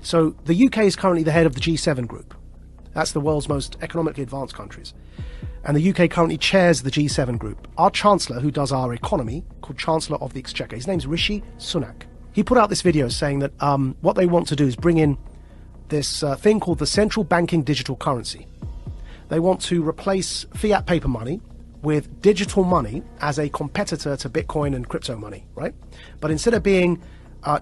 So the UK is currently the head of the G7 group. That's the world's most economically advanced countries. And the UK currently chairs the G7 group. Our Chancellor, who does our economy, called Chancellor of the Exchequer, his name's Rishi Sunak. He put out this video saying that what they want to do is bring in this thing called the central banking digital currency. They want to replace fiat paper money with digital money as a competitor to Bitcoin and crypto money, right? But instead of being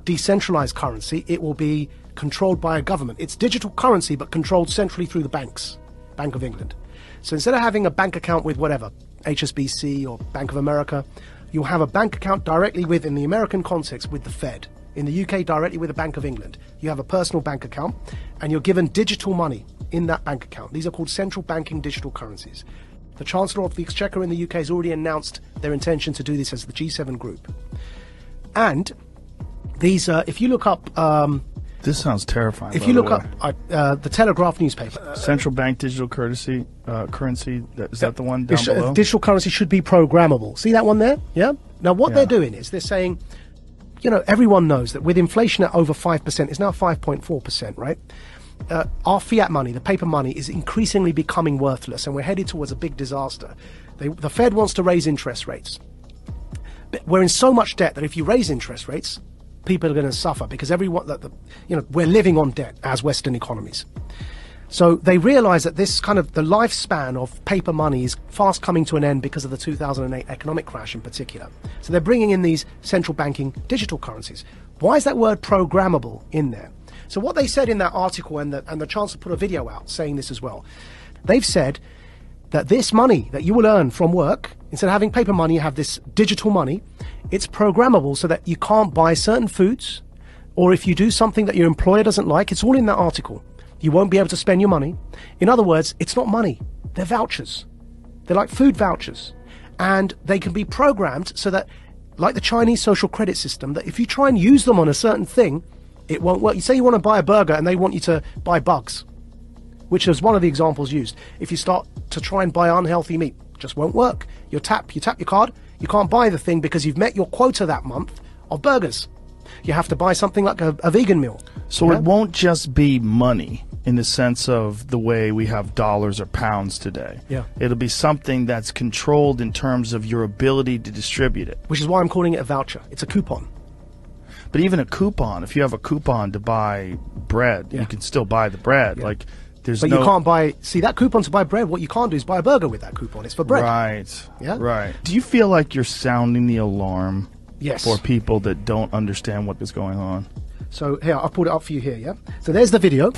decentralized currency, it will be controlled by a government. It's digital currency, but controlled centrally through the banks, Bank of England. So instead of having a bank account with whatever, HSBC or Bank of America, you'll have a bank account directly with, in the American context, with the Fed. In the UK, directly with the Bank of England. You have a personal bank account, and you're given digital money in that bank account. These are called central banking digital currencies. The Chancellor of the Exchequer in the UK has already announced their intention to do this as the G7 group. And these, if you look up... this sounds terrifying. If you look up the Telegraph newspaper... Central bank digital currency, is that the one down below? Digital currency should be programmable. See that one there? Yeah? Now what they're doing is they're saying, you know, everyone knows that with inflation at over 5%, it's now 5.4%, right? Our fiat money, the paper money, is increasingly becoming worthless, and we're headed towards a big disaster. The Fed wants to raise interest rates. But we're in so much debt that if you raise interest rates, people are going to suffer because we're living on debt as Western economies. So they realize that this kind of the lifespan of paper money is fast coming to an end because of the 2008 economic crash in particular. So they're bringing in these central banking digital currencies. Why is that word programmable in there? So what they said in that article, and the Chancellor put a video out saying this as well, they've said that this money that you will earn from work, instead of having paper money, you have this digital money. It's programmable so that you can't buy certain foods, or if you do something that your employer doesn't like, it's all in that article. You won't be able to spend your money. In other words, it's not money. They're vouchers. They're like food vouchers. And they can be programmed so that, like the Chinese social credit system, that if you try and use them on a certain thing, it won't work. You say you want to buy a burger and they want you to buy bugs, which is one of the examples used. If you start to try and buy unhealthy meat, it just won't work. You tap your card, you can't buy the thing because you've met your quota that month of burgers. You have to buy something like a vegan meal. So it won't just be money in the sense of the way we have dollars or pounds today. Yeah. It'll be something that's controlled in terms of your ability to distribute it. Which is why I'm calling it a voucher. It's a coupon. But even a coupon, if you have a coupon to buy bread, you can still buy the bread. Like, there's But you can't buy, see, that coupon to buy bread, what you can't do is buy a burger with that coupon. It's for bread. Right. Yeah? Right. Do you feel like you're sounding the alarm Yes. for people that don't understand what is going on? So here, I'll pull it up for you here, yeah? So there's the video.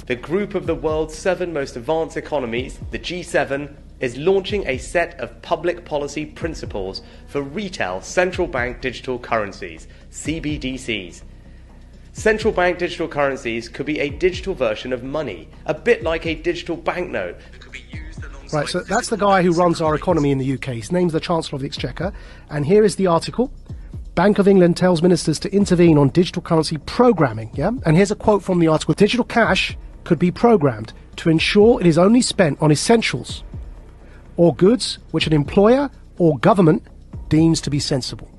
The group of the world's 7 most advanced economies, the G7, is launching a set of public policy principles for retail central bank digital currencies, CBDCs. Central bank digital currencies could be a digital version of money, a bit like a digital banknote. Right, so that's the guy who runs our economy in the UK. His name's the Chancellor of the Exchequer. And here is the article. Bank of England tells ministers to intervene on digital currency programming, yeah? And here's a quote from the article. Digital cash could be programmed to ensure it is only spent on essentials or goods which an employer or government deems to be sensible.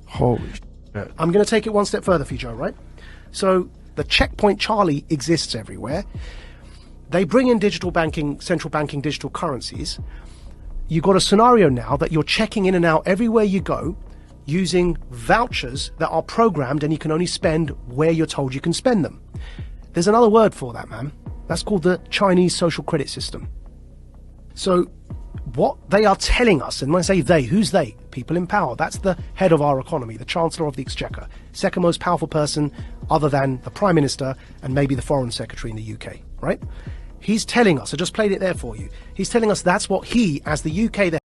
Holy shit. I'm going to take it one step further for you, Joe, right? So the checkpoint Charlie exists everywhere. They bring in digital banking, central banking digital currencies. You've got a scenario now that you're checking in and out everywhere you go using vouchers that are programmed, and you can only spend where you're told you can spend them. There's another word for that, man. That's called the Chinese social credit system. So what they are telling us, and when I say they, who's they? People in power. That's the head of our economy, the Chancellor of the Exchequer, second most powerful person other than the Prime Minister and maybe the Foreign Secretary in the UK, right? He's telling us, I just played it there for you. He's telling us that's what he, as the UK, the